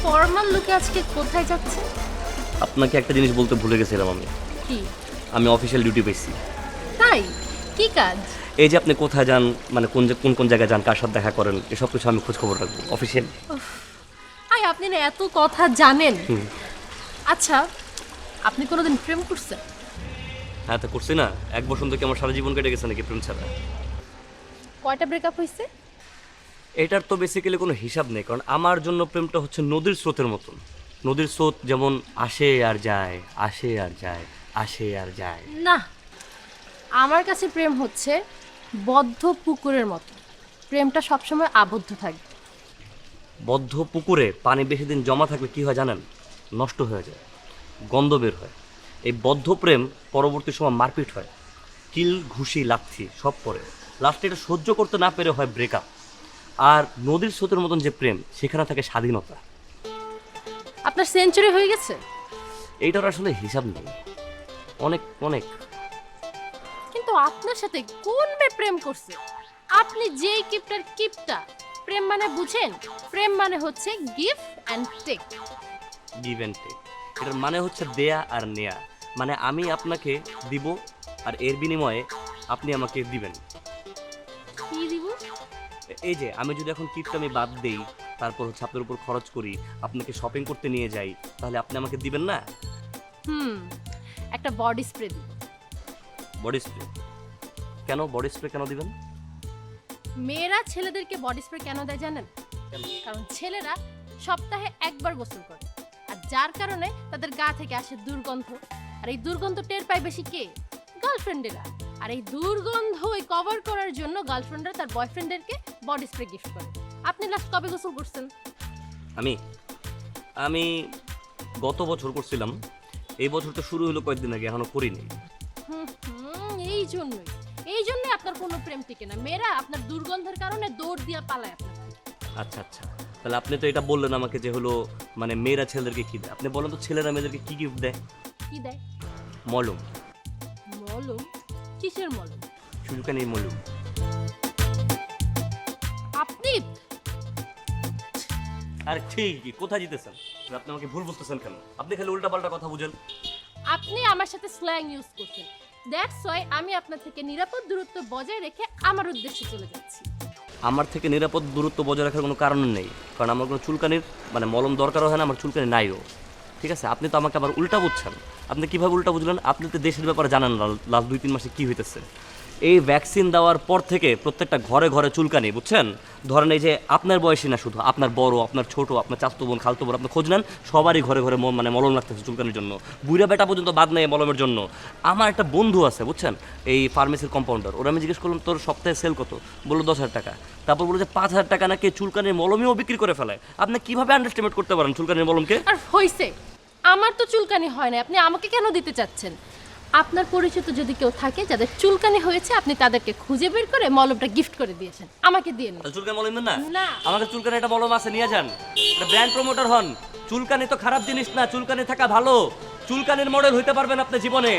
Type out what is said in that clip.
Formal লুকে আজকে কোথায় যাচ্ছে? আপনাকে একটা জিনিস বলতে ভুলে গেছিলাম আমি। কি? আমি অফিসিয়াল ডিউটি পেয়েছি। তাই? কি কাজ? এই যে আপনি কোথায় যান, মানে কোন কোন জায়গায় যান, কার সাথে দেখা করেন, এসব কিছু আমি খোঁজ খবর রাখবো অফিসিয়াল। আই আপনি না এত কথা জানেন। আচ্ছা, আপনি কোনোদিন প্রেম করছেন? হ্যাঁ, তা করছি না। এক বসন্ত কি আমার সারা জীবন কেটে গেছে নাকি প্রেম ছাড়া? কয়টা ব্রেকআপ হয়েছে? এটার তো বেসিক্যালি কোনো হিসাব নেই, কারণ আমার জন্য প্রেমটা হচ্ছে নদীর স্রোতের মতন। নদীর স্রোত যেমন আসে আর যায়, আসে আর যায়, আসে আর যায়। না, আমার কাছে প্রেম হচ্ছে বদ্ধ পুকুরের মতো। প্রেমটা সবসময় আবদ্ধ থাকবে। বদ্ধ পুকুরে পানি বেশি দিন জমা থাকলে কি হয় জানেন? নষ্ট হয়ে যায়, গন্ধ বের হয়। এই বদ্ধ প্রেম পরবর্তী সময় মারপিট হয়, কিল ঘুষি লাথি সব পরে। লাস্টে এটা সহ্য করতে না পেরে হয় ব্রেকআপ। আর নদীর স্রোতের মতন যে প্রেম, সেখানে থাকে স্বাধীনতা। আপনার সেঞ্চুরি হয়ে গেছে? এইটার আসলে হিসাব নেই, অনেক অনেক। কিন্তু আপনার সাথে কোন মেয়ে প্রেম করছে? আপনি যেই কিপটার কিপটা। প্রেম মানে বুঝেন? প্রেম মানে হচ্ছে give and take. Give and take, এটার মানে হচ্ছে দেয়া আর নেয়া। মানে আমি আপনাকে দিব আর এর বিনিময়ে আপনি আমাকে দিবেন। কি দিব? এই যে আমি যদি এখন কিপটা আমি বাদ দেই, তারপর হচ্ছে আপনার উপর খরচ করি, আপনাকে শপিং করতে নিয়ে যাই, তাহলে আপনি আমাকে দিবেন না? একটা বডি স্প্রে দিব। Body spray? কেন বডি স্প্রে কেন দিবেন? মেয়েরা ছেলেদেরকে বডি স্প্রে কেন দেয় জানেন? কারণ ছেলেরা সপ্তাহে একবার গোসল করে, আর যার কারণে তাদের গা থেকে আসে দুর্গন্ধ। আর এই দুর্গন্ধ টের পায় বেশি কে? গার্লফ্রেন্ডেরা। আর এই দুর্গন্ধ কভার করার জন্য গার্লফ্রেন্ডরা তার বয়ফ্রেন্ডদেরকে বডি স্প্রে গিফট করে। আপনি লাস্ট কবে গোসল করছেন? আমি আমি গত বছর করছিলাম। এই বছর তো শুরু হলো কয়েকদিন আগে, এখনো করিনি। এই জন্যই আপনার কোনো প্রেম টিকে না। মেয়েরা আপনার দুর্গন্ধের কারণে দৌড় দিয়া পালায় আপনার থেকে। আচ্ছা আচ্ছা, তাহলে আপনি তো এটা বললেন আমাকে যে হলো মানে মেয়েরা ছেলেদেরকে কি দেয়। আপনি বলেন তো ছেলেরা মেয়েদেরকে কি গিফট দেয়? কি দেয়? মলম। মলম? কিসের মলম? চুলকানির মলম। আপনি আরে ঠিক কোথায় জিতেছেন? আপনি আমাকে ভুল বুঝতেছেন কেন? আপনি খালি উল্টাপাল্টা কথা বুঝেন। আপনি আমার সাথে স্ল্যাং ইউজ করছেন। দ্যাটস ওয়াই আমি আপনার থেকে নিরাপদ দূরত্ব বজায় রেখে আমার উদ্দেশ্যে চলে যাচ্ছি। আমার থেকে নিরাপদ দূরত্ব বজায় রাখার কোনো কারণ নেই, কারণ আমার কোনো চুলকানির মানে মলম দরকারও হয় না, আমার চুলকানি নাইও। ঠিক আছে, আপনি তো আমাকে আবার উল্টা বুঝছেন। আপনি কীভাবে উল্টা বুঝলেন? আপনি তো দেশের ব্যাপারে জানেন না লাস্ট 2-3 মাসে কী হইতেছে। এই ভ্যাকসিন দেওয়ার পর থেকে প্রত্যেকটা ঘরে ঘরে চুলকানি, বুঝছেন? ধরেন এই যে আপনার বয়সী না শুধু, আপনার বড়, আপনার ছোট, আপনার চাচতো বোন, খালতো বোন, আপনি খোঁজ নেন, সবারই ঘরে ঘরে মানে মলম লাগতেছে চুলকানির জন্য। বুড়া বেটা পর্যন্ত বাদ নেই মলমের জন্য। আমার একটা বন্ধু আছে বুঝছেন, এই ফার্মেসির কম্পাউন্ডার। ওরা আমি জিজ্ঞেস করলাম তোর সপ্তাহে সেল কত? বললো 10,000 টাকা। তারপর বললো যে 5,000 টাকা নাকি চুলকানির মলমেও বিক্রি করে ফেলায়। আপনি কীভাবে আন্ডারস্টিমেট করতে পারেন চুলকানির মলমকে? আর হইছে, আমার তো চুলকানি হয় না, আপনি আমাকে কেন দিতে চাচ্ছেন? আপনার পরিচিত যদি কেউ থাকে যাদের চুলকানি হয়েছে, আপনি তাদেরকে খুঁজে বের করে মলমটা গিফট করে দিয়েছেন, আমাকে দিয়ে নেন। চুলকানি মলম দেন না? না। আমাদের চুলকানি একটা মলম আছে, নিয়ে যান। এটা ব্র্যান্ড প্রমোটার হন। চুলকানি তো খারাপ জিনিস না, চুলকানি থাকা ভালো। চুলকানির মডেল হইতে পারবেন আপনি জীবনে।